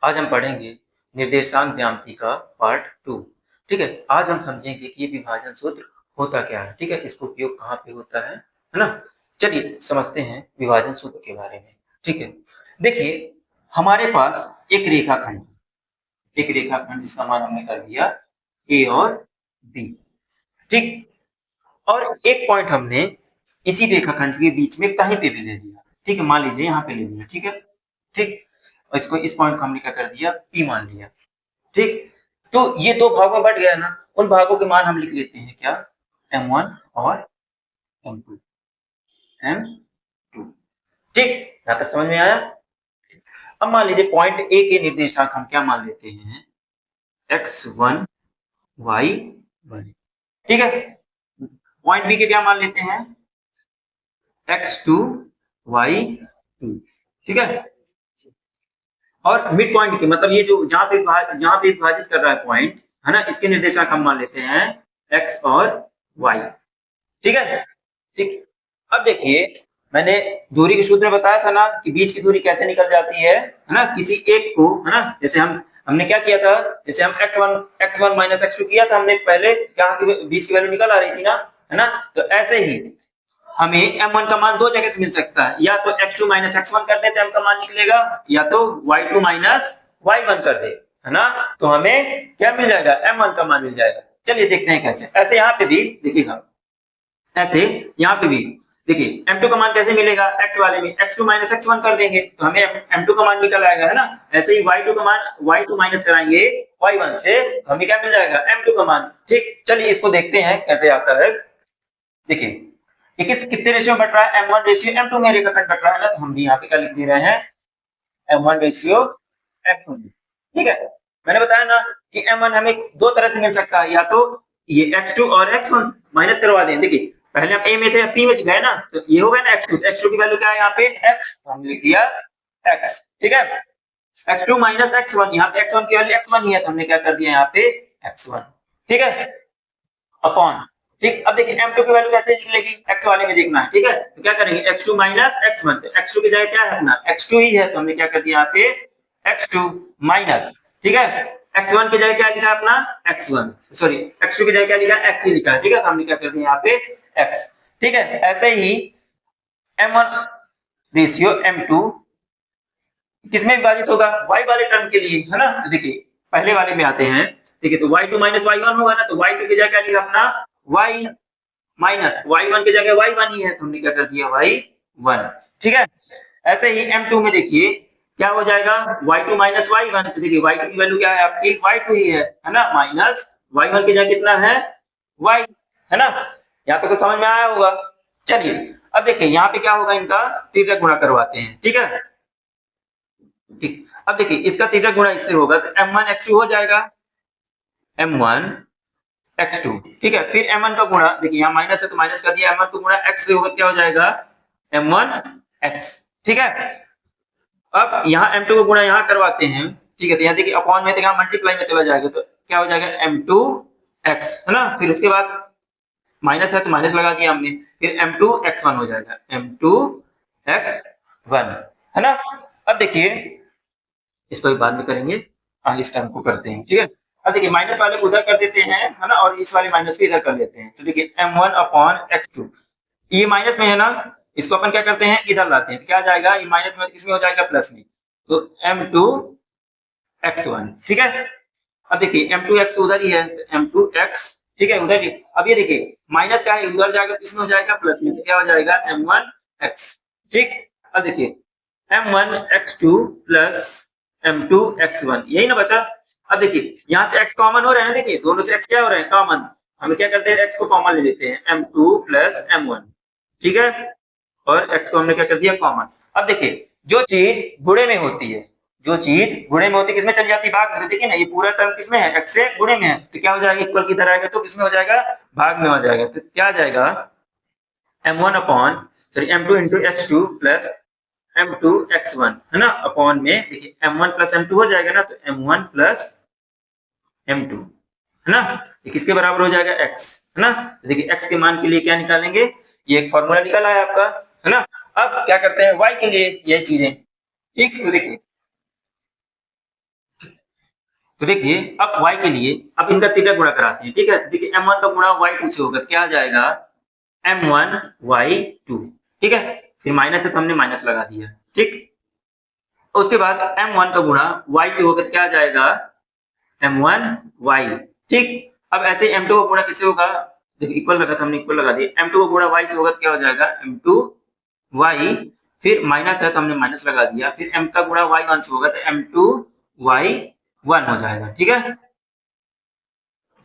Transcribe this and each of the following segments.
आज हम पढ़ेंगे निर्देशांक ज्यामिति का पार्ट 2। ठीक है, आज हम समझेंगे कि ये विभाजन सूत्र होता क्या है। ठीक है, इसका उपयोग कहाँ पे होता है ना। चलिए समझते हैं विभाजन सूत्र के बारे में। ठीक है, देखिए हमारे पास एक रेखाखंड जिसका मान हमने कर दिया ए और बी। ठीक, और एक पॉइंट हमने इसी रेखाखंड के बीच में कहीं पे भी ले लिया। ठीक है, मान लीजिए यहाँ पे ले लिया। ठीक है, ठीक, और इसको इस पॉइंट को हमने क्या कर दिया, पी मान लिया। ठीक, तो ये दो भागों में बट गया ना, उन भागों के मान हम लिख लेते हैं क्या, m1 और m2। m2 ठीक, यहां तक समझ में आया। अब मान लीजिए पॉइंट ए के निर्देशांक हम क्या मान लेते हैं, x1 y1। ठीक है, पॉइंट बी के क्या मान लेते हैं, x2 y2। ठीक है, और मिड पॉइंट के मतलब ये जो जहां पे विभाजित कर रहा है पॉइंट है ना, इसके निर्देशांक हम मान लेते हैं x और y। ठीक है, ठीक। अब देखिए मैंने दूरी के सूत्र में बताया था ना कि बीच की दूरी कैसे निकल जाती है ना, किसी एक को है ना, जैसे हमने क्या किया था, जैसे हम x1 माइनस x2 किया था हमने पहले, क्या बीच की वैल्यू निकल आ रही थी ना, है ना। तो ऐसे ही हमें m1 का मान दो जगह से मिल सकता है, या तो x2 माइनस x1 कर दे तो m का मान निकलेगा, या तो y2 माइनस y1 कर दे, है ना, तो हमें क्या मिल जाएगा, m1 का मान मिल जाएगा। चलिए देखते हैं कैसे। ऐसे यहाँ पे भी देखिएगा, ऐसे यहाँ पे भी देखिए m2 का मान कैसे मिलेगा, x वाले में x2 माइनस x1 कर देंगे तो हमें m2 का मान निकल आएगा, है ना। ऐसे ही y2 का मान y2 माइनस कराएंगे y1 से, हमें क्या मिल जाएगा, m2 का मान। ठीक, चलिए इसको देखते हैं कैसे आता है। देखिए ये कितने रेशियो में बट रहा है, m1 रेशियो m2 में रेखाखंड बट रहा है ना, तो हम भी यहाँ पे क्या लिख दे रहे हैं, m1 रेशियो m2। ठीक है, मैंने बताया ना कि m1 हमें दो तरह से मिल सकता है, या तो ये x2 और x1 माइनस करवा दें। देखिए पहले हम a में थे, अब p में गए ना, तो ये हो गया ना x2 की वैल्यू क्या है यहाँ पे x, हमने लिख दिया x। ठीक है, x2 माइनस x1, यहाँ पे x1 की वैल्यू x1 ही है तो हमने क्या कर दिया यहाँ पे x1। ठीक है, अपॉन। ठीक, अब देखिए m2 की वैल्यू कैसे निकलेगी, x वाले में देखना है। ठीक है, तो क्या करेंगे x2 माइनस x1, तो x2 की जगह क्या है अपना x2 ही है, तो हमने क्या कर दिया यहाँ पे x2 माइनस। ठीक है, x1 की जगह क्या लिखा अपना x1, सॉरी x2 की जगह क्या लिखा x ही लिखा है। ठीक है, तो हमने क्या कर दिया यहाँ पे x। ठीक है, ऐसे ही m1 रेशियो m2 किसमें विभाजित होगा, y वाले टर्म के लिए, है ना। तो देखिए पहले वाले में आते हैं। देखिए तो y2 माइनस y1 होगा ना, तो y2 की जगह क्या लिखा अपना y माइनस y1 की जगह y1 ही है, तो हमने क्या कर दिया y1। ठीक है, ऐसे ही m2 में देखिए क्या हो जाएगा, y2 माइनस y1, तो देखिए y2 की वैल्यू क्या है आपकी y2 ही है ना, माइनस y1 की जगह कितना है y, है ना। यहाँ तो समझ में आया होगा। चलिए अब देखिए यहाँ पे क्या होगा, इनका तिर्यक गुणा करवाते हैं। ठीक है, ठीक, अब देखिए इसका तिर्यक गुणा इससे होगा तो m1 x2 हो जाएगा, m1 x2। ठीक है, फिर m1 का गुणा, देखिए यहाँ माइनस है तो माइनस कर दिया, m1 का गुणा x से होगा क्या हो जाएगा m1 x। ठीक है, अब यहाँ m2 का गुणा यहाँ करवाते हैं। ठीक है, तो यहाँ देखिए अपॉन में तो यहाँ मल्टीप्लाई में चला जाएगा, तो क्या हो जाएगा m2 x, है ना। फिर उसके बाद माइनस है तो माइनस लगा दिया हमने, फिर m2 x1 हो जाएगा m2 x1, है ना। अब देखिए इसको बाद में करेंगे, इस टर्म को करते हैं। ठीक है, अब देखिए माइनस वाले को उधर कर देते हैं, है ना, और इस वाले माइनस को इधर कर लेते हैं। तो देखिए m1 अपॉन x2, ये माइनस में है ना, इसको अपन क्या करते हैं इधर लाते हैं, तो क्या जाएगा, ये माइनस में किसमें हो जाएगा प्लस में, तो m2 x1। ठीक है, अब देखिए m2 x तो उधर ही है, तो m2 x। ठीक है, उधर ही। अब ये देखिए माइनस का है, उधर जाएगा तो इसमें हो जाएगा प्लस में, तो क्या हो जाएगा m1 x। ठीक, अब देखिए m1 x2 plus m2 x1, यही ना बचा। अब देखिए यहाँ से x कॉमन हो रहा है ना, देखिए दोनों से x क्या हो रहा है कॉमन, हम क्या करते हैं x को कॉमन ले लेते हैं m2 प्लस m1। ठीक है, और x को हमने क्या कर दिया कॉमन। अब देखिए जो चीज गुणे में होती है, जो चीज गुणे में होती है किसमें चली जाती है, भाग में। तो देखिए ना ये पूरा टर्म किसमें है, x से गुणे में है, तो क्या हो जाएगा इक्वल की तरह आएगा तो किसमें हो जाएगा, भाग में हो जाएगा। तो क्या आ जाएगा m1 upon sorry m2 into x2 plus m2 x1, है ना, अपॉन में देखिए m1 प्लस m2 हो जाएगा ना, तो m1 प्लस m2, है ना, ये किसके बराबर हो जाएगा x, है ना। तो देखिए x के मान के लिए क्या निकालेंगे, ये एक फॉर्मूला निकला है आपका, है ना। अब क्या करते हैं y के लिए यही चीजें। ठीक, तो देखिए तो देखिए अब y के लिए अब इनका थीटा गुणा कराते हैं, ठीक है। तो देखिए m1 का गुणा y2 से होगा, क्या आ जाएगा m1 y2, ठीक है। फिर माइनस है तो हमने माइनस लगा दिया, ठीक। उसके बाद m1 का गुणा y से होकर क्या आ जाएगा m1 y, ठीक। अब ऐसे m2 का गुणा किससे होगा, देखिए इक्वल लगा था हमने, इक्वल लगा दिया। m2 का गुणा y से होगा क्या हो जाएगा m2 y, फिर माइनस है तो हमने माइनस लगा दिया। फिर m का गुणा y1 से होगा तो m2 y1 हो जाएगा, ठीक है,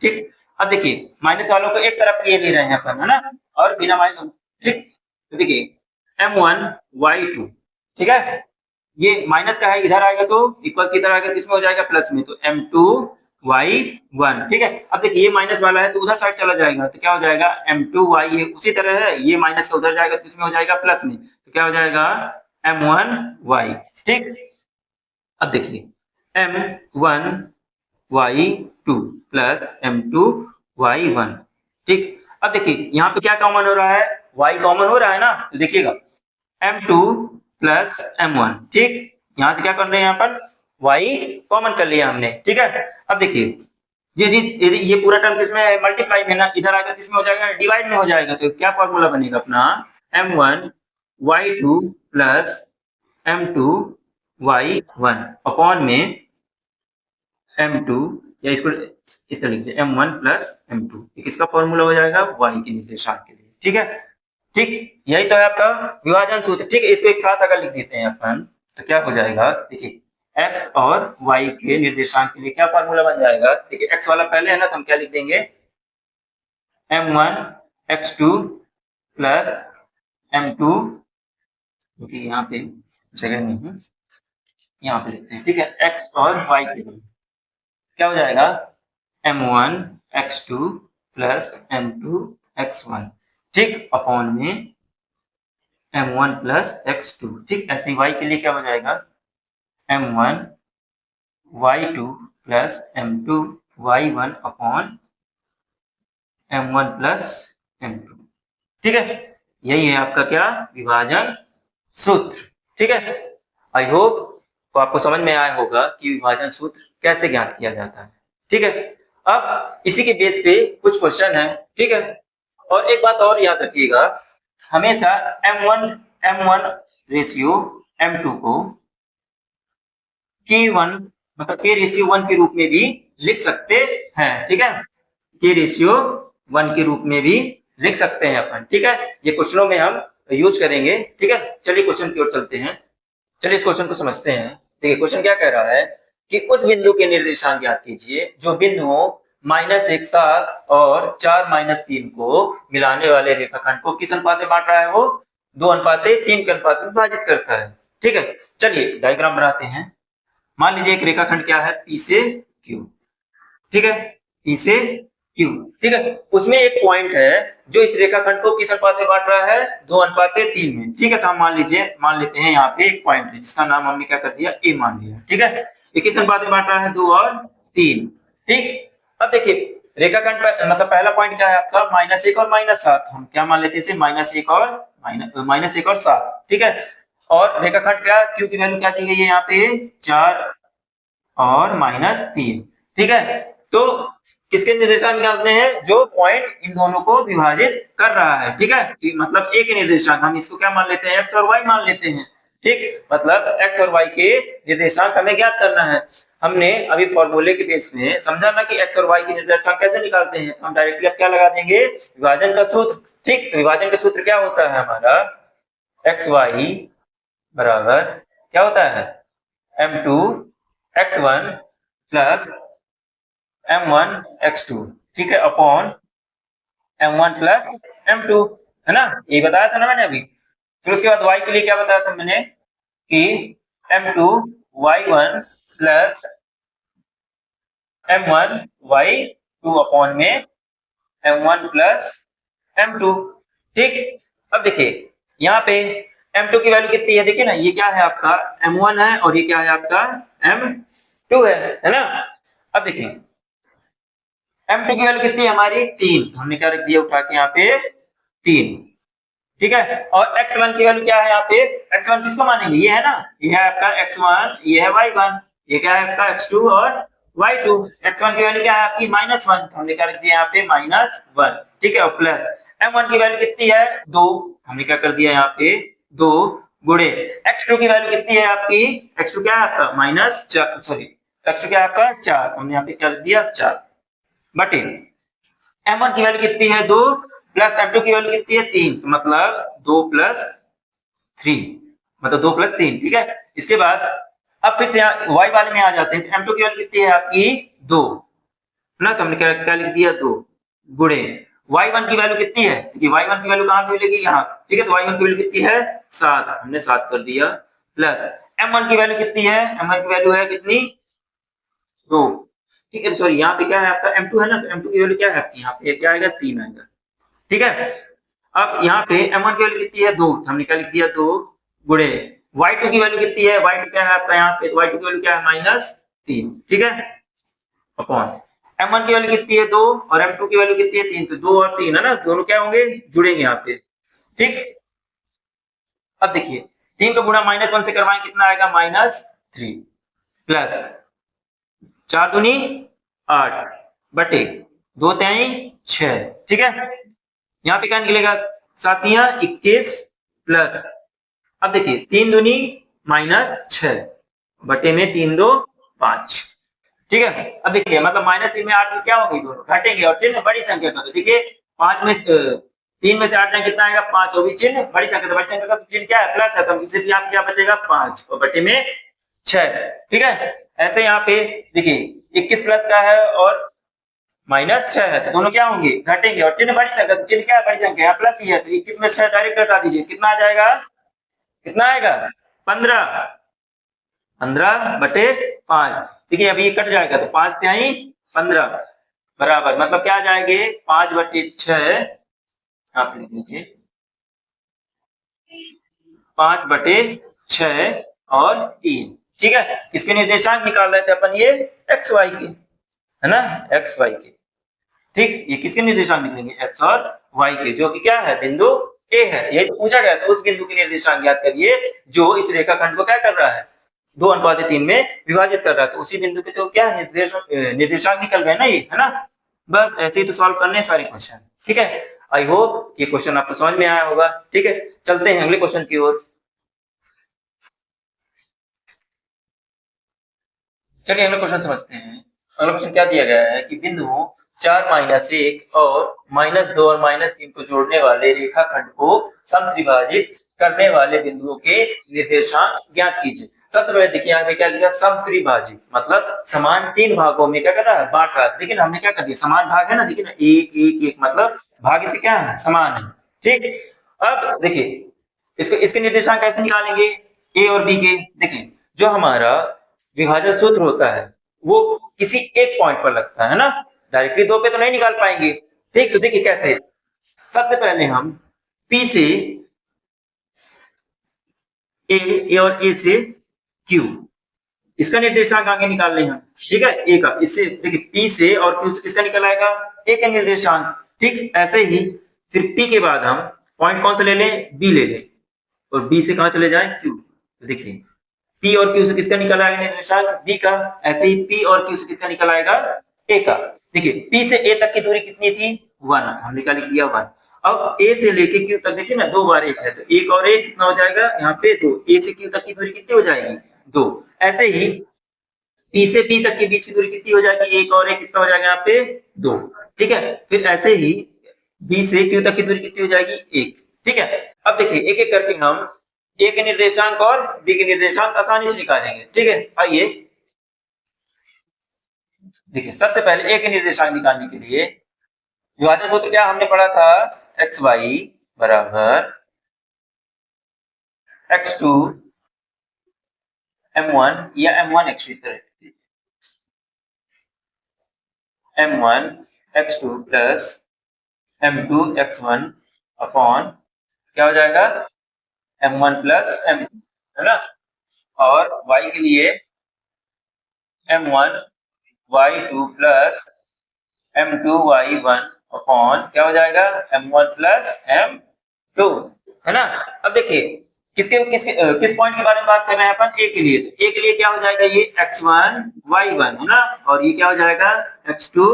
ठीक। अब देखिए माइनस वालों को एक तरफ ये ले रहे हैं अपन, है ना, और बिना माइनस, ठीक। तो देखिए m1 y2, ठीक है, ये माइनस का है, इधर आएगा तो इक्वल की तरह आएगा, किसमें हो जाएगा प्लस में, तो m2 y1, ठीक है। अब देखिए ये माइनस वाला है तो उधर साइड चला जाएगा तो क्या हो जाएगा m2 y, ये उसी तरह है, ये माइनस का उधर जाएगा तो किसमें हो जाएगा प्लस में, तो क्या हो जाएगा m1 y, ठीक। अब देखिए m1 y2 plus m2 y1, ठीक। अब देखिए यहाँ पे क्या कॉमन हो रहा है, y कॉमन हो रहा है ना, तो देखिएगा m2 प्लस m1, ठीक। यहाँ से क्या कर रहे हैं, यहाँ पर y कॉमन कर लिया हमने, ठीक है। अब देखिए ये पूरा टर्म किसमें है, मल्टीप्लाई में ना, इधर आकर किसमें हो जाएगा डिवाइड में हो जाएगा, तो क्या फॉर्मूला बनेगा अपना m1 y2 plus m2 y1 upon में m2, या इसको इस तरह से m1 प्लस m2, किसका फॉर्मूला हो जाएगा y के निर्देशांक के लिए, ठीक है, ठीक। यही तो है आपका विभाजन सूत्र, ठीक है। इसको एक साथ अगर लिख देते हैं अपन तो क्या हो जाएगा, देखिए x और y के निर्देशांक के लिए क्या फॉर्मूला बन जाएगा, देखिए x वाला पहले है ना, तो हम क्या लिख देंगे m1 x2 प्लस m2, क्योंकि यहाँ पे जगह नहीं है, यहाँ पे लिखते हैं, ठीक है। x और y के लिए क्या हो जाएगा m1 x2 plus m2 x1, ठीक, अपॉन में m1 प्लस x2, ठीक। ऐसे y के लिए क्या हो जाएगा m1 y2 plus m2 y1 upon m1 plus m2, ठीक है। यही है आपका क्या विभाजन सूत्र, ठीक है। आई होप तो आपको समझ में आया होगा कि विभाजन सूत्र कैसे ज्ञात किया जाता है, ठीक है। अब इसी के बेस पे कुछ क्वेश्चन है, ठीक है। और एक बात और याद रखिएगा, हमेशा m1 रेशियो m2 को k1 मतलब k रेशियो 1 के रूप में भी लिख सकते हैं, ठीक है, k रेशियो 1 के रूप में भी लिख सकते हैं अपन, ठीक है। ये क्वेश्चनों में हम यूज करेंगे, ठीक है। चलिए क्वेश्चन की ओर चलते हैं, चलिए इस क्वेश्चन को समझते हैं। देखिए क्वेश्चन क्या कह रहा है कि उस बिंदु के निर्देशांक ज्ञात कीजिए जो बिंदुओं -1 7 और 4 -3 को मिलाने वाले रेखाखंड को किस अनुपात में बांट रहा है, वो 2:3 के अनुपात में विभाजित करता है, ठीक है। चलिए डायग्राम बनाते हैं। मान लीजिए एक रेखाखंड क्या है P से Q, ठीक है, P से Q, ठीक है। उसमें एक पॉइंट है जो इस रेखाखंड को किस अनुपात में बांट रहा है 2:3 में, ठीक है। तो हम मान लेते हैं यहाँ पे एक पॉइंट है जिसका नाम हमने क्या कर दिया A मान लिया, ठीक है। ये किस अनुपात में बांट रहा है 2 और 3, ठीक। अब देखिए रेखाखंड मतलब पहला पॉइंट क्या है आपका -1 और -7, हम क्या मान लेते हैं -1 और 7, ठीक है। और रेखाखंड क्या Q की वैल्यू क्या दी गई है यहाँ पे 4 और -3, ठीक है। तो किसके निर्देशांक निकालने हैं, जो पॉइंट इन दोनों को विभाजित कर रहा है, ठीक है। मतलब एक निर्देशांक, हम इसको क्या मान लेते हैं x और y मान लेते हैं, ठीक। मतलब x और y के निर्देशांक हमें ज्ञात करना है। हमने अभी फॉर्मूले के बेस में समझा ना कि x और y के निर्देशांक कैसे निकालते हैं, तो हम डायरेक्टली अब क्या लगा देंगे विभाजन का सूत्र, ठीक। तो विभाजन का सूत्र क्या होता है हमारा xy बराबर क्या होता है m2 x1 plus m1 x2, ठीक है, अपॉन m1 प्लस m2, है ना, ये बताया था ना मैंने अभी। फिर उसके बाद y के लिए क्या बताया था मैंने कि m2 y1 plus m1 y2 upon में m1 प्लस m2, ठीक। अब देखिए यहाँ पे m2 की वैल्यू कितनी है, देखिए ना, ये क्या है आपका m1 है और ये क्या है आपका m2 है ना। अब देखिए m2 की वैल्यू कितनी है हमारी 3, तो हमने क्या रख दिया उठा के यहाँ पे 3, ठीक है। और x1 की वैल्यू क्या है यहाँ पे, x1 किसको मानेंगे, ये है ना, ये है आपका x1, ये है y1, ये क्या है आपका x2 और y2, x1 की वैल्यू क्या है आपकी -1, तो हमने क्या रख दिया यहाँ पे -1, ठीक है, और प्लस m1 की वैल्यू कितनी है 2, हमने क्या कर दिया यहाँ पे 2 गुणे x2 की वैल्यू कितनी है आपकी, x2 क्या है आपका -4, सॉरी x2 क्या है आपका 4, हमने यहाँ पे क्या लिख दिया 4 बटे m1 की वैल्यू कितनी है 2 प्लस m2 की वैल्यू कितनी है 3, तो मतलब 2 प्लस 3, मतलब 2 प्लस 3, ठीक है। इसके बाद अब फिर से यहाँ y वाले में आ जाते हैं, तो m2 की वैल्यू कितनी है आपकी 2 ना, तो हमने क्या क्या लिख दिया 2 गुणे y1 की वैल्यू कितनी है, क्योंकि y1 की वैल्यू कहाँ पे मिलेगी यहाँ, ठीक है, तो y1 की वैल्यू कितनी है 7, हमने 7 कर दिया प्लस m1 की वैल्यू कितनी है, m1 की वैल्यू है कितनी 2, ठीक है, सॉरी यहाँ पे क्या है आपका m2 है ना, तो m2 की वैल्यू क्या है आपकी यहाँ पे क्या आएगा 3 आएगा, ठीक है। अब यहाँ पे m1 की वैल्यू कितनी है 2, तो हमने क्या लिख दिया 2 गुणे y2 की वैल्यू कितनी है, y2 क्या है आपका यहाँ पे, y2 की वैल्यू क्या है -3, ठीक है, अपॉन m1 की वैल्यू कितनी है 2 और m2 की वैल्यू कितनी है 3, तो 2 और 3 है ना, दोनों क्या होंगे जुड़ेंगे यहाँ पे, ठीक। अब देखिए 3 को गुणा -1 से करवाएं कितना आएगा -3 प्लस 4 दूनी 8 बटे 2 तिहाई 6, ठीक है। यहाँ पे क्या निकलेगा 7 तिहाई 21 प्लस, अब देखिए 3 दूनी -6 बटे में 3 2 5, ठीक है। अब देखिए मतलब -3 में 8 में क्या होगी, दोनों घटेंगे और चिन्ह बड़ी संख्या का, तो देखिए 5 में 3 में से 8 जाए कितना आएगा 5, वो भी चिन्ह बड़ी संख्या, तो बड़ी संख्या का चिन्ह क्या है प्लस है, तो इससे भी आप क्या बचेगा 5 और बटे में 6, ठीक है। ऐसे यहाँ पे देखिए 21 प्लस का है और -6 है, तो दोनों क्या होंगे घटेंगे और चिन्ह बड़ी संख्या, चिन्ह क्या है बड़ी संख्या प्लस ही है, तो 21 में 6 डायरेक्ट हटा दीजिए, कितना आ जाएगा, कितना आएगा 15, 15 बटे 5, देखिए अभी ये कट जाएगा तो 5 तिहाई 15 बराबर, मतलब क्या आ जाएंगे 5 बटे 6, आप लिख लीजिए 5 बटे 6 और 3, ठीक है। किसके निर्देशांक निकाल रहे थे अपन, ये एक्स वाई के, है ना, एक्स वाई के, ठीक, ये किसके निर्देशांक निकलेंगे एक्स और वाई के, जो कि क्या है बिंदु ए है, ये तो पूछा गया, तो उस बिंदु के निर्देशांक ज्ञात करिए जो इस रेखाखंड को क्या कर रहा है 2:3 में विभाजित कर रहा है, तो उसी बिंदु के तो क्या निर्देशांक निकल गए ना ये, है ना। बस ऐसे ही तो सॉल्व करने सारे क्वेश्चन, ठीक है। आई होप ये क्वेश्चन आपको समझ में आया होगा, ठीक है। चलते हैं अगले क्वेश्चन की ओर। चलिए अगला क्वेश्चन समझते हैं। अगला क्वेश्चन क्या दिया गया है कि बिंदुओं 4 -1 और -2 और -3 को जोड़ने वाले रेखाखंड को समत्रिभाजित करने वाले बिंदुओं के निर्देशांक ज्ञात कीजिए। सबसे पहले देखिए यहाँ पे क्या लिखा समत्रिभाजित, मतलब समान 3 भागों में क्या कर रहा है बांट रहा है, लेकिन हमने क्या कर दिया समान भाग है ना, देखिए ना 1 1 1, मतलब भाग इसके क्या है समान है, ठीक। अब देखिए इसको इसके निर्देशांक कैसे निकालेंगे ए और बी के, देखिए जो हमारा विभाजन सूत्र होता है वो किसी एक पॉइंट पर लगता है ना, डायरेक्टली 2 पे तो नहीं निकाल पाएंगे, ठीक। तो देखिए कैसे, सबसे पहले हम P से ए और ए से Q, इसका निर्देशांक आगे निकाल लें हम, ठीक है, ए का, इससे देखिए P से और Q से किसका निकल आएगा ए का निर्देशांक, ठीक। ऐसे ही फिर P के बाद हम पॉइंट कौन सा ले लें B ले लें, और B से कहां चले जाए Q, तो देखिए P और Q से किसका निकल आएगा निर्देशांक B का, ऐसे ही P और Q से किसका निकल आएगा A का। देखिए P से A तक की दूरी कितनी थी 1, हमने क्या लिख दिया 1। अब A से लेके Q तक देखिए ना 2 बार 1 है, तो 1 और 1 कितना हो जाएगा यहाँ पे 2, A से Q तक की दूरी कितनी हो जाएगी 2। ऐसे ही P से P तक के बीच की दूरी कितनी हो जाएगी 1 और 1 कितना हो जाएगा यहाँ पे 2, ठीक है। फिर ऐसे ही B से Q तक की दूरी कितनी हो जाएगी 1, ठीक है। अब देखिए एक एक करके हम ए के निर्देशांक और बी के निर्देशांक आसानी से निकालेंगे, ठीक है। आइए देखिए सबसे पहले ए के निर्देशांक निकालने के लिए विभाजन सूत्र क्या हमने पढ़ा था, एक्स वाई बराबर x2 m1 या m1 x2, इस तरह m1 x2 plus m2 x1 upon क्या हो जाएगा m1 प्लस m2, है ना। और y के लिए m1 y2 plus m2 y1 upon क्या हो जाएगा m1 प्लस m2, है ना। अब देखिए किस पॉइंट के बारे में बात कर रहे हैं अपन? ए के लिए। तो ए के लिए क्या हो जाएगा? ये x1 y1 है ना, और ये क्या हो जाएगा? x2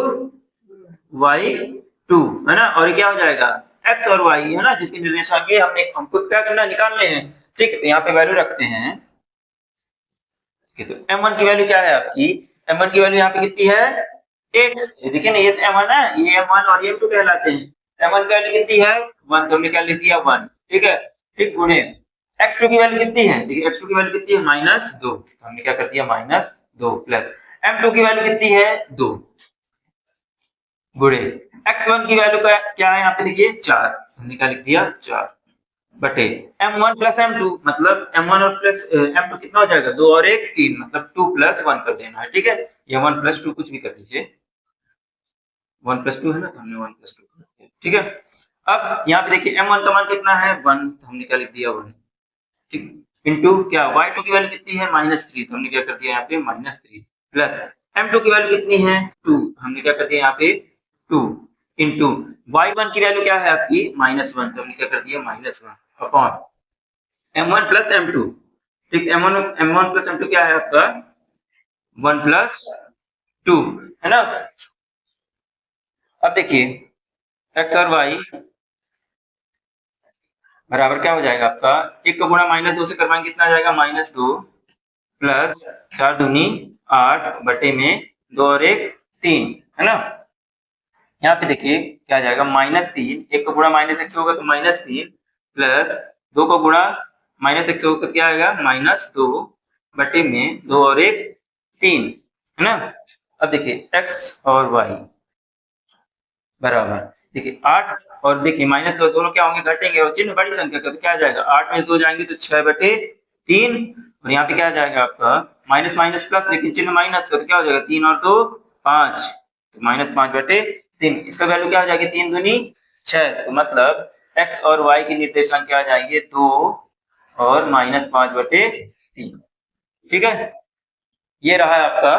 y2 है ना, और ये क्या हो जाएगा? x और y है ना, जिसके निर्देशांक हमको क्या करना है? निकालने हैं। ठीक है, तो यहाँ पे वैल्यू रखते हैं। तो m1 की वैल्यू क्या है आपकी? m1 की वैल्यू यहाँ पे कितनी है? 8। देखिए ना, ये m1 है, ये m1 और ये m2 कहलाते हैं। m1 की वैल्यू कितनी है? 1, तो हमने क्या लिख दिया? 1। ठीक है, ठीक, गुणे x2 की वैल्यू कितनी है? देखिए x2 की वैल्यू कितनी है? -2, तो हमने क्या कर दिया? -2 प्लस m2 की वैल्यू कितनी है? 2 गुणे x1 की वैल्यू क्या है यहाँ पे? देखिए 4, हमने क्या लिख दिया? 4 बटे m1 प्लस m2, मतलब m1 और प्लस m2 कितना हो जाएगा? 2 और 1 3, मतलब 2 प्लस 1 कर देना है। ठीक है, ये 1 प्लस 2 कुछ भी कर दीजिए, 1 प्लस 2 है ना, तो हमने 1 प्लस 2 कर दिया। ठीक है, अब यहाँ पे देखिए m1 का मान कितना है? 1, तो हमने क्या लिख दिया? 1। ठीक, इनटू क्या y2 की वैल्यू कितनी है? -3, तो हमने क्या कर दिया यहाँ पे? -3 प्लस m2 की वैल्यू कितनी है? 2, हमने क्या कर दिया यहाँ पे? 2 इनटू y1 की वैल्यू क्या है आपकी? -1, तो हमने क्या कर दिया? -1 अपॉन m1 प्लस m2। ठीक, m1 प्लस m2 क्या है आपका? 1 प्लस 2 है ना। अब देखिए x और y बराबर क्या हो जाएगा आपका? 1 का गुणा -2 से करवाएंगे, कितना आ जाएगा? -2 प्लस 4 दूनी 8 बटे में 2 और 1 3 है ना। यहाँ पे देखिए क्या आ जाएगा? -3, 1 का गुणा -1 से होगा तो -3 प्लस 2 का गुणा -1 से होगा क्या आएगा? -2 बटे में 2 और 1 3 है ना। अब देखिए x और y बराबर, देखिए 8 और देखिए -2 दोनों क्या होंगे? घटेंगे, और चिन्ह बड़ी संख्या का तो क्या आ जाएगा? 8 में 2 जाएंगे तो 6 बटे 3, और यहाँ पे क्या आ जाएगा आपका? माइनस माइनस प्लस, लेकिन चिन्ह माइनस का तो क्या हो जाएगा? 3 और 2 5, तो -5 बटे 3। इसका वैल्यू क्या हो जाएगी? 3 दूनी 6, तो मतलब x और y के निर्देशांक क्या आ जाएंगे? 2 और -5 बटे 3। ठीक है, ये रहा आपका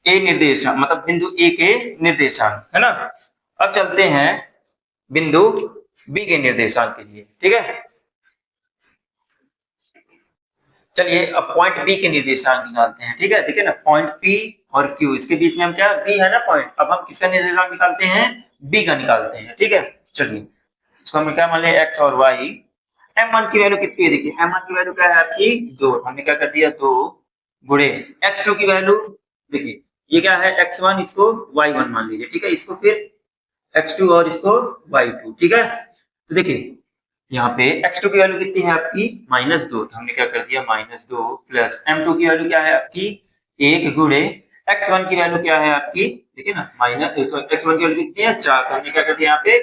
ए निर्देशांक, मतलब बिंदु ए के निर्देशांक है ना। अब चलते हैं बिंदु बी के निर्देशांक के लिए। ठीक है, चलिए अब पॉइंट बी के निर्देशांक निकालते हैं। ठीक है, देखिए ना, पॉइंट पी और क्यू, इसके बीच में हम क्या, बी है ना पॉइंट, अब हम किसका निर्देशांक निकालते हैं? बी का निकालते हैं। ठीक है, चलिए इसको हम क्या मान ले? एक्स और वाई। m1 की वैल्यू कितनी है? देखिए m1 की वैल्यू क्या है आपकी? 2, हमने क्या कर दिया? 2 गुणे x2 की वैल्यू, देखिए ये क्या है? x1, इसको y1 मान लीजिए। ठीक है, इसको फिर x2 और इसको y2। ठीक है, तो देखिए यहाँ पे x2 की वैल्यू कितनी है आपकी? -2, तो हमने क्या कर दिया? -2 प्लस m2 की वैल्यू क्या है आपकी? 1 गुणे x1 की वैल्यू क्या है आपकी? देखिए ना, x1 की वैल्यू कितनी है? 4, तो हमने क्या कर दिया यहाँ पे?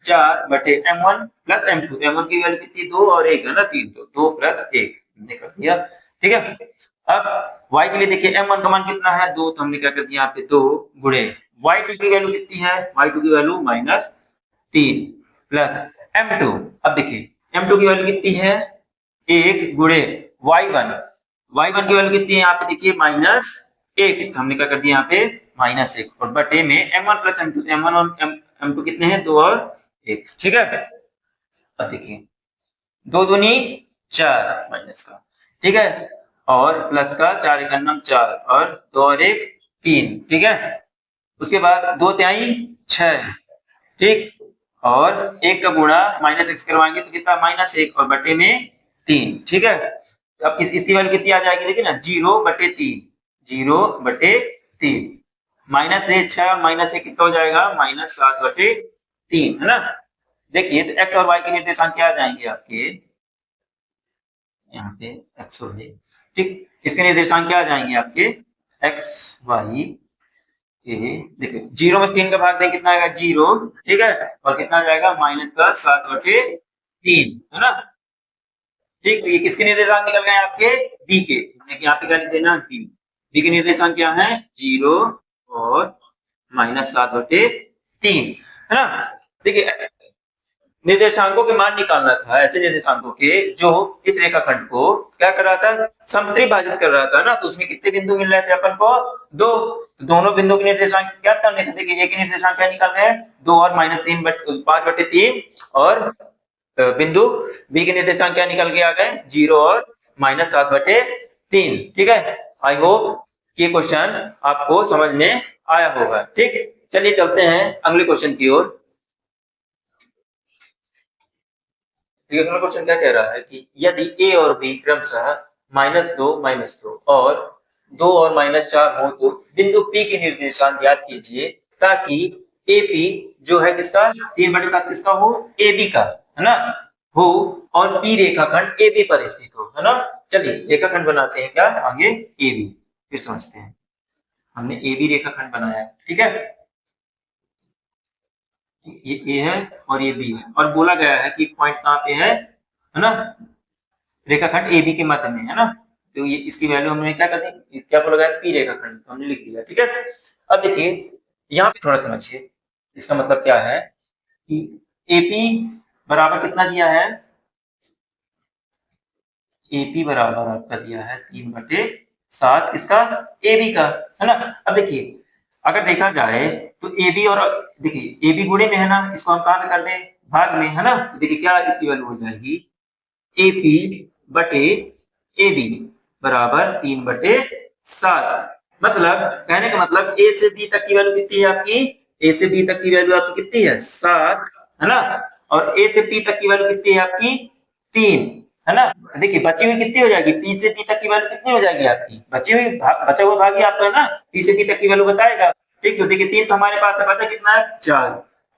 4 बटे m1 प्लस m2, m1 की वैल्यू कितनी? 2 और 1 है ना 3, तो 2 प्लस 1 हमने कर दिया। ठीक है, अब y के लिए देखिए m1 का मान कितना है? 2, तो हमने क्या कर दिया यहाँ पे? 2 गुणे y2 की वैल्यू कितनी है? y2 की वैल्यू -3 प्लस m2। अब देखिए m2 की वैल्यू कितनी है? 1 गुणे y1, y1 की वैल्यू कितनी है यहाँ पे? देखिए -1, तो हमने क्या कर दिया यहाँ पे? -1, और बटे में m1 प्लस m2, m1 और m2 कितने हैं? 2 और 1। ठीक है, अब देखिए 2 दूनी 4 माइनस का, ठीक है, और प्लस का 4 1 4, और 2 और 1 3। ठीक है, उसके बाद 2 तिहाई 6, ठीक, और 1 का गुणा -x करवाएंगे तो कितना? -1, और बटे में 3। ठीक है, अब इसकी वैल्यू कितनी आ जाएगी? देखिए ना, 0 बटे 3, 0 बटे 3, -6 और -1 कितना हो जाएगा? -7 बटे 3 है ना। देखिए तो x और y के निर्देशांक क्या आ जाएंगे आपके? यहाँ पे x और y, ठीक, इसके निर्देशांक क्या आ जाएंगे आपके? x y के, देखिए 0 में 3 का भाग दें, कितना आएगा? 0। ठीक है, और कितना आ जाएगा? -7 बटे 3 है ना। ठीक, तो ये किसके निर्देशांक निकल गए आपके? b के, यहाँ पे क्या लिख देना? b के निर्देशांक क्या है? 0 और -7 बटे 3 है ना। देखिए निर्देशांकों के मान निकालना था, ऐसे निर्देशांकों के जो इस रेखाखंड को क्या कर रहा था? समत्रिभाजित कर रहा था ना। तो उसमें कितने बिंदु मिल रहे थे अपन को? 2, तो दोनों बिंदु के निर्देशांक क्या करने थे? देखिए एक निर्देशांक क्या निकालना है? 2 और -3 5 बटे 3, और बिंदु बी के निर्देशांक क्या निकल के आ गए, 0 और -7/3। ठीक है, आई होप ये क्वेश्चन आपको समझ में आया होगा। ठीक, चलिए चलते हैं अगले क्वेश्चन की ओर। अगला क्वेश्चन क्या कह रहा है कि यदि ए और बी क्रमशः -2 -2 और 2 और -4 हो तो बिंदु पी के निर्देशांक ज्ञात कीजिए ताकि एपी जो है किसका, 3/7 किसका हो, ए बी का, है ना, हो और पी रेखाखंड ए बी पर स्थित हो, है ना। चलिए रेखाखंड बनाते हैं क्या आगे, ए बी, फिर समझते हैं। हमने ए बी रेखाखंड बनाया, ठीक है, ये ए है और ये बी है और बोला गया है कि पॉइंट कहाँ पे है ना, रेखाखंड ए बी के मध्य में, है ना। तो ये इसकी वैल्यू हमने क्या कर दी, क्या बोला गया, पी रेखाखंड, तो हमने लिख दिया। ठीक है, अब देखिए यहाँ पे थोड़ा समझिए, इसका मतलब क्या है कि एपी बराबर कितना दिया है, एपी बराबर आपका दिया है 3/7 किसका, ए बी का, है ना। अब देखिए अगर देखा जाए तो ए बी और देखिए ए बी गुणे में है ना, इसको हम कहाँ में कर दें, भाग में, है ना। देखिए क्या इसकी वैल्यू हो जाएगी, ए पी बटे ए बी बराबर 3/7। मतलब कहने का मतलब ए से बी तक की वैल्यू कितनी है आपकी, ए से बी तक की वैल्यू आपकी कितनी है, 7, है ना। और ए से पी तक की वैल्यू कितनी है आपकी, 3, है ना। देखिए बची हुई कितनी हो जाएगी, पी से पी तक की वैल्यू कितनी हो जाएगी आपकी, बची हुई बचा हुआ भाग ही आपका है ना, पी से पी तक की वैल्यू बताएगा। ठीक, तो देखिए 3 तो हमारे पास है, बचा कितना है, 4,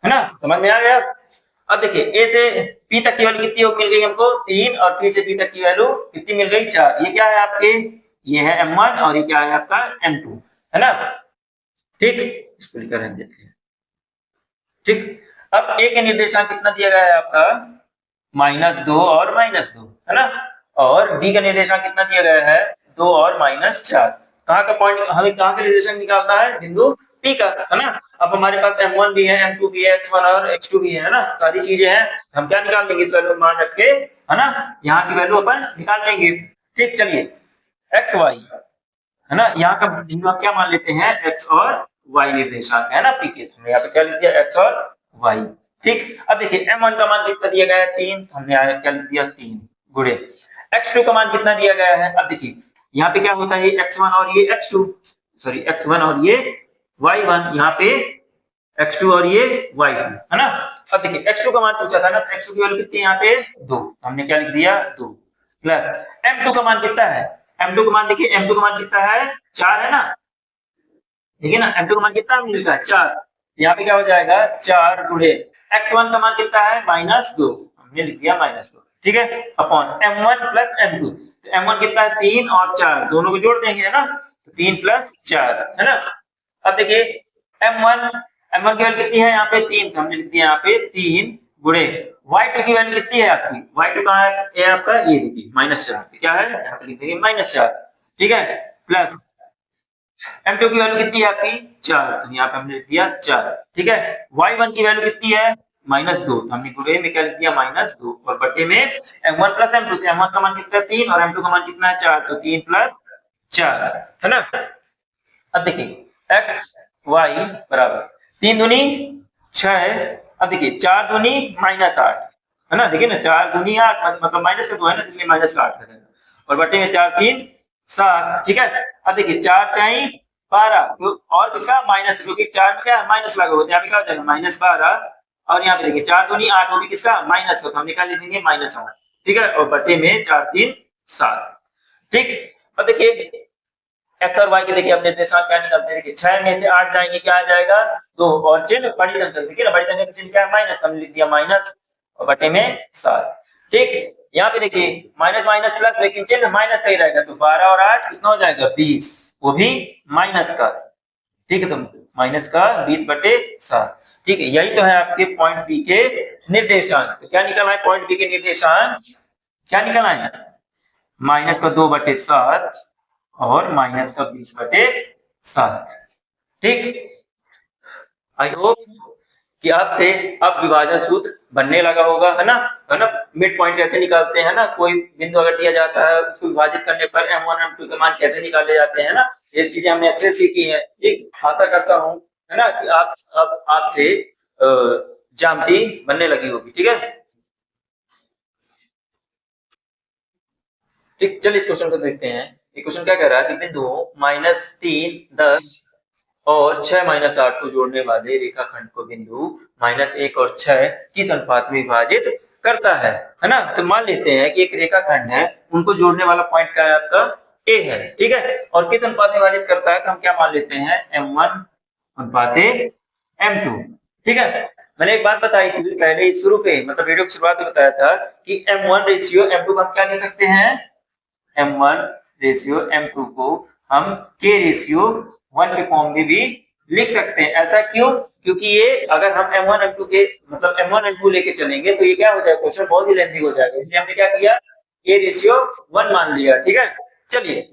है ना, समझ में आ गया। अब देखिए ए से पी तक की वैल्यू कितनी मिल गई हमको, 3, और पी से पी तक की वैल्यू कितनी मिल गई, 4। ये क्या है आपके, ये है M1 और ये क्या है आपका M2, है ना। ठीक, इसको लिखकर रहने देते हैं। ठीक, अब ए के निर्देशांक कितना दिया गया है आपका, -2 और -2, है ना। और बी का निर्देशांक कितना दिया गया है, 2 और -4। कहाँ का पॉइंट, हमें कहाँ का निर्देशांक निकालना है, बिंदु पी का, है ना। अब हमारे पास M1 भी है, M2 भी है, X1 और X2 भी है ना, सारी चीजें हैं। हम क्या निकाल देंगे, इस वैल्यू मान रख के, है ना, यहाँ की वैल्यू अपन निकाल लेंगे। ठीक, चलिए एक्स वाई, है ना, यहाँ का बिंदु आप क्या मान लेते हैं, एक्स और वाई निर्देशांक है ना पी के, हमने यहाँ पे क्या लिख दिया, एक्स और वाई। ठीक, अब देखिए M1 का मान कितना दिया गया है, 3, हमने यहाँ क्या लिख दिया, 3 गुणे X2 का मान कितना दिया गया है। अब देखिए यहाँ पे क्या होता है, X1 और ये X2, सॉरी X1 और ये Y1, यहाँ पे X2 और ये Y2, है ना। अब देखिए X2 का मान पूछा था ना, तो X2 की वैल्यू कितनी है यहाँ पे, 2, हमने क्या लिख दिया, 2 प्लस M2 का मान कितना है, M2 का मान देखिए, M2 का मान कितना है, 4 है ना, देखिए ना M2 का मान कितना मिलता है, 4। यहाँ पे क्या हो जाएगा, 4 गुणे X1 का मान कितना है, -2, हमने लिख दिया -2, ठीक है, अपॉन M1 प्लस M2, तो M1 कितना है, 3 और 4 दोनों को जोड़ देंगे, है ना, तो 3 + 4, है ना। अब देखिए M1 M1 की वैल्यू कितनी है यहाँ पे, 3, तो हमने लिख दिया यहाँ पे 3 गुणे Y2 की वैल्यू कितनी है आपकी, Y2 कहाँ है, ये आपका, ये देखिए -4, क्या है, यहाँ पे लिख देंगे -4, ठीक है, प्लस M2 की वैल्यू कितनी है आपकी, 4, तो यहाँ पे हमने लिख दिया 4, ठीक है। Y1 की वैल्यू कितनी है, -2, तो हमने गुणे में क्या लिख दिया, -2 और बटे में M1 प्लस M2, तो M1 का मान कितना है, 3 और M2 का मान कितना है, 4, तो 3 + 4, है ना। अब देखिए x y बराबर 3 दूनी 6, अब देखिए 4 दूनी -8, है ना, देखिए ना 4 दूनी 8, मतलब माइनस का 2 है ना, इसलिए माइनस का 8 है, और बटे में 4 3 7, ठीक है। अब देखिए 4 3 12, तो और किसका माइनस, क्योंकि 4 में क्या माइनस लगा होता है, यहाँ पे क्या हो जाएगा -12, और यहाँ पे देखिए 4 दूनी 8, वो भी किसका माइनस का, तो हम निकाल लेंगे -8, ठीक है, और बटे में 4 3 7, ठीक। अब देखिए एक्स और वाई के देखिए अब निर्देशांक क्या निकलते हैं, देखिए 6 में से 8 जाएंगे, क्या आ जाएगा, 2, और चिन्ह बड़ी संख्या, देखिए ना बड़ी संख्या का चिन्ह क्या है, माइनस, हमने लिख दिया माइनस और बटे में 7, ठीक। यहाँ पे देखिए माइनस माइनस प्लस, लेकिन चिन्ह माइनस का ही रहेगा, तो 12 और 8 कितना हो जाएगा, 20, वो भी माइनस का, ठीक है, तो माइनस का 20/7, ठीक है। यही तो है आपके पॉइंट बी के निर्देशांक। तो क्या निकला है पॉइंट बी के निर्देशांक, क्या निकला है, माइनस का 2/7 और माइनस का 20/7, ठीक। आई होप कि आपसे अब विभाजन सूत्र बनने लगा होगा, है ना, है ना। मिड पॉइंट कैसे निकालते हैं ना, कोई बिंदु अगर दिया जाता है उसको विभाजित करने पर M1 M2 के मान कैसे निकाले जाते हैं ना, ये चीजें हमने अच्छे से सीखी है। एक आशा करता हूँ, है ना, कि आप अब आपसे ज्यामिति बनने लगी होगी, ठीक है। ठीक, चलिए इस क्वेश्चन को देखते हैं। ये क्वेश्चन क्या कह रहा है कि बिंदु -3, 10 और 6 -8 को जोड़ने वाले रेखाखंड को बिंदु -1 और 6 किस अनुपात में विभाजित करता है ना? तो मान लेते हैं कि एक रेखाखंड है, उनको जोड़ने वाला पॉइंट क्या है आपका ए है, ठीक है, और किस अनुपात में विभाजित करता है तो हम क्या मान लेते हैं m1 अनुपात m2, ठीक है। मैंने एक बात बताई थी पहले ही शुरू पे, मतलब वीडियो की शुरुआत में बताया था कि m1 रेशियो m2 का हम क्या ले सकते हैं, m1 रेशियो m2 को हम k रेशियो 1 के फॉर्म में भी लिख सकते हैं। ऐसा क्यों? क्योंकि ये अगर हम m1 m2 के मतलब m1 m2 लेके चलेंगे तो ये क्या हो जाएगा, क्वेश्चन बहुत ही लेंथी हो जाएगा, इसलिए हमने क्या किया, k रेशियो 1 मान लिया, ठीक है। चलिए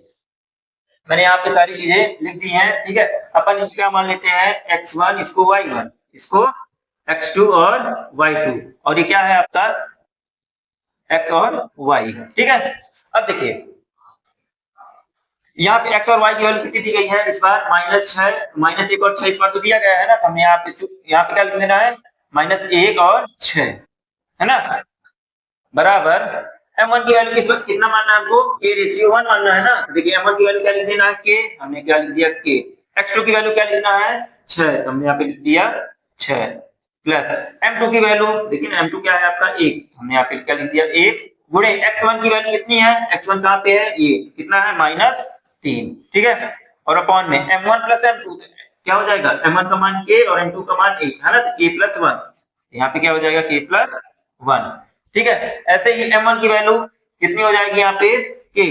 मैंने यहाँ पे सारी चीजें लिख दी हैं, ठीक है। अपन इसको क्या मान लेते हैं, x1 इसको y1, इसको x2 और y2, और ये क्या है आपका x और y, ठीक है। अब देखिए यहाँ पे x और y की वैल्यू कितनी दी गई है इस बार, -6, -1 और 6 इस बार तो दिया गया है ना, तो हमने यहाँ पे क्या लिख देना है, -1 और 6, है ना, बराबर m1 की वैल्यू कितना मानना है हमको, k रेशियो 1 मानना है ना। देखिए m1 की वैल्यू क्या लिख देना है, k, हमने क्या लिख दिया k, x2 की वैल्यू क्या लिखना है 6, तो हमने यहाँ पे लिख दिया 6, प्लस m2 की वैल्यू, देखिए ना m2 क्या है आपका 1, हमने यहाँ पे क्या लिख दिया 1, गुणे x1 की वैल्यू कितनी है, x1 कहाँ पे है, ये कितना है -3, ठीक है, और अपॉन में m1 प्लस m2, क्या हो जाएगा m1 का मान k और m2 का मान 1 है ना, तो k प्लस 1, यहाँ पे क्या हो जाएगा k प्लस 1, ठीक है। ऐसे ही m1 की वैल्यू कितनी हो जाएगी यहाँ पे k,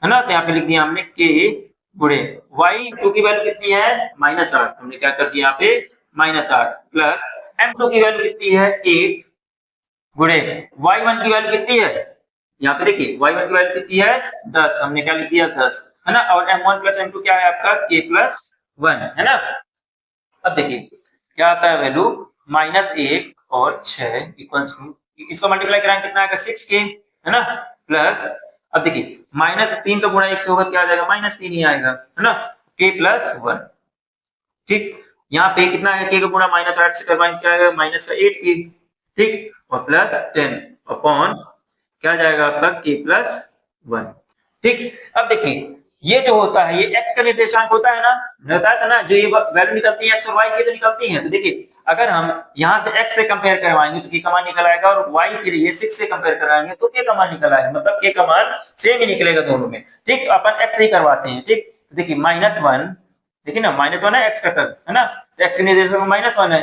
है ना, तो यहाँ पे लिख दिया हमने k गुणे y2 की वैल्यू कितनी है -8, हमने क्या कर दिया यहाँ पे -8, प्लस m2 की वैल्यू कितनी है 1 गुणे y1 की वैल्यू कितनी है, यहाँ पे देखिए y1 की वैल्यू कितनी है 10, हमने क्या लिख दिया 10, है ना, और m1 प्लस m2 क्या है आपका k प्लस 1, है ना। अब देखिए क्या आता है वैल्यू, -1 और 6 इक्वल्स टू, इसको मल्टीप्लाई कराएं कितना आएगा 6k, है ना, प्लस अब देखिए -3 का गुणा 1 से होगा क्या आ जाएगा -3 ही आएगा, है ना, k प्लस 1, ठीक, यहाँ पे कितना है k का गुणा -8 से करवाएं क्या आएगा -8k, ठीक, और प्लस 10 अपॉन क्या जाएगा आपका k प्लस 1, ठीक। अब देखिए ये जो होता है ये x का निर्देशांक होता है ना, बताया था ना, जो ये वैल्यू निकलती है x और y की तो निकलती है, तो देखिए अगर हम यहाँ से x से कंपेयर करवाएंगे तो k का मान निकल आएगा, और y के लिए 6 से कंपेयर कराएंगे तो k का मान निकल आएगा, मतलब k का मान सेम ही निकलेगा दोनों में, ठीक। तो अपन x से ही करवाते हैं, ठीक, तो देखिए -1, देखिए ना -1 है x का टर्म, है ना, तो x के निर्देशांक -1 है।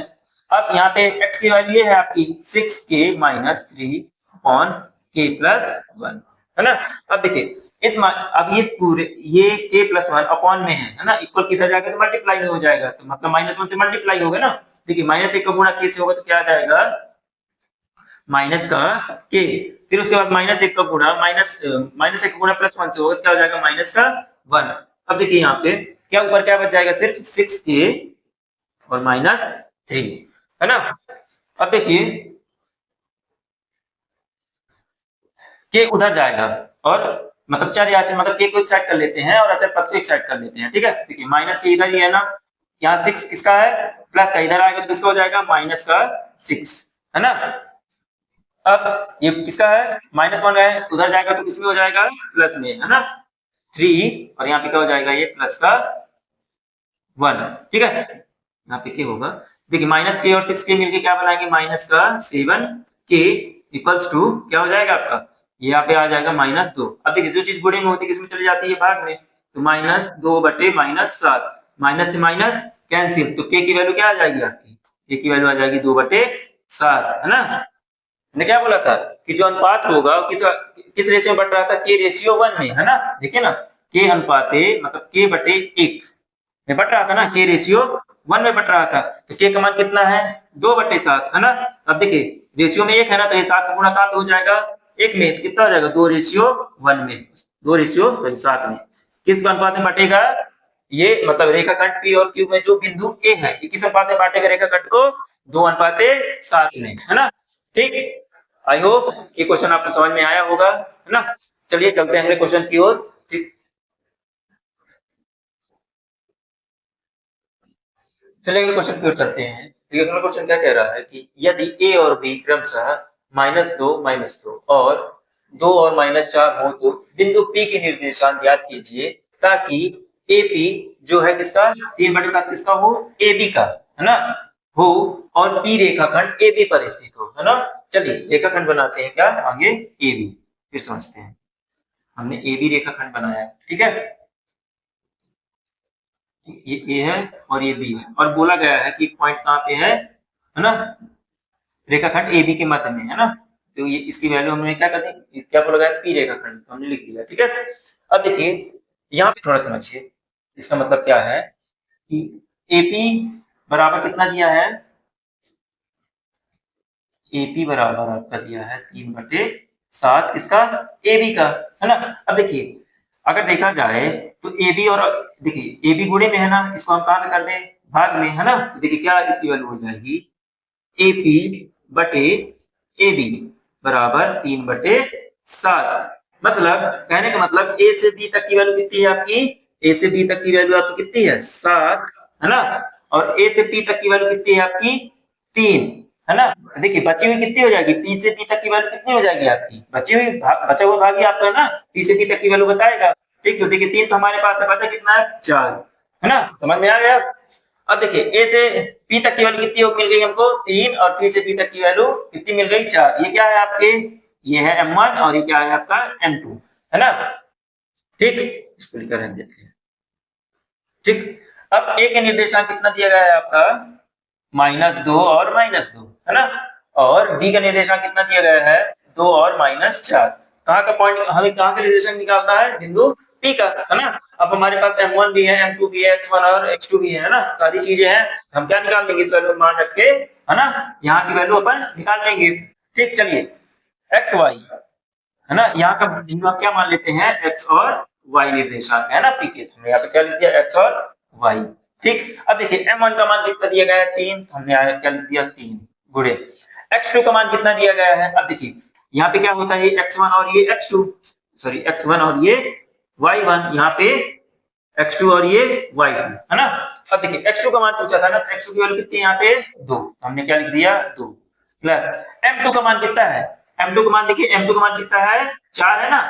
अब यहाँ पे x की वैल्यू ये है आपकी 6k - 3 अपॉन k प्लस 1, है ना। अब देखिए अब ये पूरे ये k प्लस 1 अपॉन में है ना, इक्वल किधर जाएगा तो मल्टीप्लाई में हो जाएगा, तो मतलब -1 से मल्टीप्लाई होगा ना, देखिए -1 का गुणा k से होगा तो क्या आ जाएगा माइनस का k, फिर उसके बाद -1 का गुणा -1 का गुणा +1 से होगा तो क्या हो जाएगा माइनस का 1। अब देखिए यहाँ पे क्या ऊपर क्या बच जाएगा, सिर्फ 6k और -3, है ना। अब देखिए k उधर जाएगा और मतलब चर या मतलब k को एक साइड कर लेते हैं और अचर पद को एक साइड कर लेते हैं, ठीक है। देखिए माइनस के इधर ही है ना, यहाँ 6 किसका है, प्लस का, इधर आएगा तो किसका हो जाएगा -6, है ना। अब ये किसका है -1 है, उधर जाएगा तो किसमें हो जाएगा प्लस में, है ना 3, और यहाँ पे क्या हो जाएगा ये प्लस का 1, ठीक है। यहाँ पे क्या होगा, देखिए -k और 6k मिलके क्या बनाएंगे माइनस का 7k इक्वल्स टू क्या हो जाएगा आपका, ये यहाँ पे आ जाएगा -2। अब देखिए जो चीज गुणे में होती है किसमें चली जाती है भाग में, तो -2 बटे -7, माइनस से माइनस कैंसिल, तो k की वैल्यू क्या आ जाएगी आपकी, k की वैल्यू आ जाएगी 2/7, है ना। मैंने क्या बोला था कि जो अनुपात होगा किस रेशियो में बढ़ रहा था, k रेशियो 1 में, है ना। देखिए ना k अनुपाते मतलब k बटे 1 में बढ़ रहा था ना, k रेशियो 1 में बढ़ रहा था, तो k का मान कितना है 2/7, है ना। अब देखिए रेशियो में 1 है ना, तो ये 7 का गुणा कहाँ पे हो जाएगा 1 में, तो कितना हो जाएगा 2:1 में, 2:7 में, किस अनुपात में बटेगा ये, मतलब रेखाखंड P और Q में जो बिंदु A है ये किस अनुपात में बांटेगा रेखाखंड को 2:7 में, है ना, ठीक। आई होप ये क्वेश्चन आपको समझ में आया होगा, है ना। चलिए चलते हैं अगले क्वेश्चन की ओर, ठीक। चलिए अगले क्वेश्चन की ओर चलते हैं। तो अगला क्वेश्चन क्या कह रहा है कि यदि a और b क्रमशः -2, -2 और 2 और -4 हो तो बिंदु P के निर्देशांक ज्ञात कीजिए ताकि AP जो है किसका 3/7 किसका हो AB का, है ना, हो और P रेखाखंड AB पर स्थित हो, है ना। चलिए रेखाखंड बनाते हैं क्या आगे AB, फिर समझते हैं। हमने AB रेखाखंड बनाया, ठीक है, ये A है और ये B है और बोला गया है कि पॉइंट कहाँ पे है ना, रेखाखंड AB के मध्य में, है ना। तो ये इसकी वैल्यू हमने क्या कर दी, क्या बोला गया P रेखाखंड, तो हमने लिख दिया, ठीक है। अब देखिए यहाँ पे थोड़ा समझिए, इसका मतलब क्या है कि AP बराबर कितना दिया है, AP बराबर आपका दिया है 3/7 किसका AB का, है ना। अब देखिए अगर देखा जाए तो AB और देखिए AB गुणे में है ना, इसको हम कहाँ में कर दें भाग में, है ना। तो देखिए क्या इसकी वैल्यू हो जाएगी AP बटे AB बराबर 3/7। मतलब कहने का मतलब A से B तक की वैल्यू कितनी है आपकी, A से B तक की वैल्यू आपकी कितनी है 7, है ना, और A से P तक की वैल्यू कितनी है आपकी 3, है ना। देखिए बची हुई कितनी हो जाएगी, P से P तक की वैल्यू कितनी हो जाएगी आपकी, बची हुई बचा हुआ भाग ही आपका है ना, P से P तक की वैल्यू बताएगा, ठीक। तो देखिए 3 तो हमारे पास है, बचा कितना है 4, है ना, समझ में आ गया। अब देखिए A से P तक की वैल्यू कितनी हो मिल गई हमको 3 और P से P तक की वैल्यू कितनी मिल गई 4। ये क्या है आपके, ये है M1 और ये क्या है आपका M2, है ना, ठीक। इसको लिखकर रख देते हैं, ठीक। अब A के निर्देशांक कितना दिया गया है आपका -2 और -2, है ना, और B का निर्देशांक कितना दिया गया है 2 और -4। कहाँ का पॉइंट, हमें कहाँ का निर्देशांक निकालना है, बिंदु P का, है ना। अब हमारे पास M1 भी है, M2 भी है, X1 और X2 भी है ना, सारी चीजें हैं, हम क्या निकाल देंगे इस वैल्यू मान रख के, है ना, यहाँ की वैल्यू अपन निकाल लेंगे, ठीक। चलिए एक्स वाई, है ना, यहाँ का बिंदु आप क्या मान लेते हैं एक्स और वाई निर्देशांक है ना पी के, हमने यहाँ पे क्या लिख दिया एक्स और वाई, ठीक। अब देखिए M1 का मान कितना दिया गया है 3, तो हमने यहाँ क्या लिख दिया 3 गुणे X2 का मान कितना दिया गया है। अब देखिए यहाँ पे क्या होता है X1 और ये X2, सॉरी X1 और ये Y1, यहाँ पे X2 और ये Y2, है ना। अब देखिए X2 का मान पूछा था ना, तो X2 की वैल्यू कितनी है यहाँ पे 2, हमने क्या लिख दिया 2 प्लस M2 का मान कितना है, M2 का मान देखिए M2 का मान कितना है 4, है ना,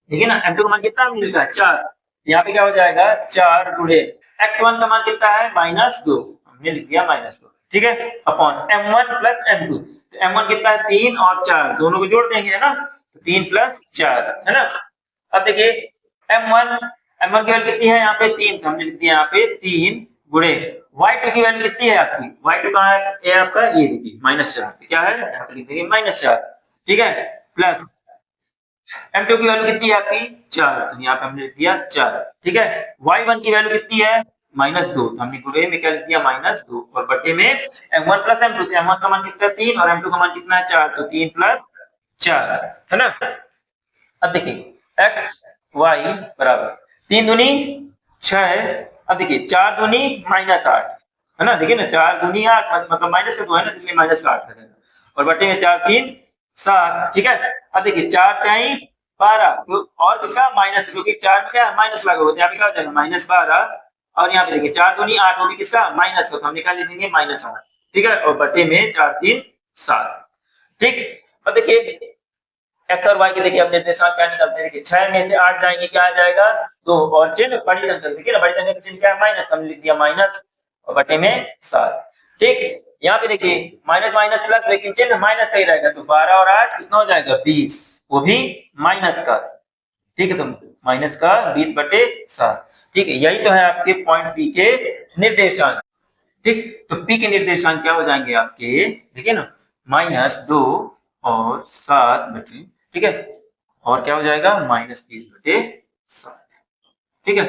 देखिए ना M2 का मान कितना मिलता है 4, यहाँ पे क्या हो जाएगा 4 गुणे X1 का मान कितना है -2, हमने लिख दिया -2, ठीक है, अपॉन M1 प्लस M2, तो M1 कितना है 3 और 4 दोनों को जोड़ देंगे, है ना, तो 3 प्लस 4, है ना। अब देखिए M1 M1 की वैल्यू कितनी है यहाँ पे 3, तो हमने लिख दिया यहाँ पे 3 गुणे Y2 की वैल्यू कितनी है आपकी, Y2 कहाँ है, ये आपका ये देखिए -4, क्या है यहाँ पे लिख देंगे -4, ठीक है, प्लस M2 की वैल्यू कितनी है आपकी 4, तो यहाँ पे हमने लिख दिया 4, ठीक है। Y1 की वैल्यू कितनी है -2, तो हमने गुणे में क्या लिख दिया -2 और बटे में M1 प्लस M2, तो M1 का मान कितना है 3 और M2 का मान कितना है 4, तो 3 प्लस 4, है ना। अब देखिए x y बराबर 3 दूनी 6 है, अब देखिए 4 दूनी -8, है ना, देखिए ना 4 दूनी 8 मतलब माइनस का 2 है ना, इसलिए माइनस का 8 है और बटे में 4 3 7, ठीक है। अब देखिए 4 3 12, तो और किसका माइनस, क्योंकि 4 में क्या माइनस लगा होता है, यहाँ पे क्या हो जाएगा -12 और यहाँ पे देखिए 4 दूनी 8 होगी किसका माइनस का, तो हम निकाल लेंगे -8, ठीक है, और बटे में 4 3 7, ठीक। अब देखिए एक्स और वाई के देखिए अब निर्देशांक क्या निकलते हैं, देखिए 6 में से 8 जाएंगे क्या आ जाएगा 2 और चिन्ह बड़ी संख्या, देखिए ना बड़ी संख्या का चिन्ह क्या है माइनस, हमने लिख दिया माइनस और बटे में 7, ठीक। यहाँ पे देखिए माइनस माइनस प्लस, लेकिन चिन्ह माइनस का ही रहेगा, तो 12 और 8 कितना हो जाएगा 20, वो भी माइनस का, ठीक है, तो माइनस का 20/7, ठीक है। यही तो है आपके पॉइंट पी के निर्देशांक, ठीक। तो पी के निर्देशांक क्या हो जाएंगे आपके, देखिए ना -2 और 7 बटे, ठीक है, और क्या हो जाएगा -20/7, ठीक है।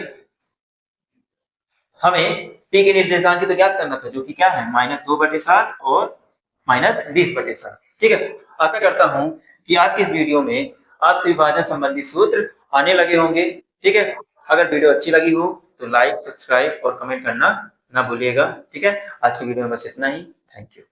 हमें पी के निर्देशांक की तो ज्ञात करना था, जो कि क्या है -2/7 और -20/7, ठीक है। आशा करता हूं कि आज की इस वीडियो में आपसे विभाजन संबंधी सूत्र आने लगे होंगे, ठीक है। अगर वीडियो अच्छी लगी हो तो लाइक सब्सक्राइब और कमेंट करना ना भूलिएगा, ठीक है। आज की वीडियो में बस इतना ही, थैंक यू।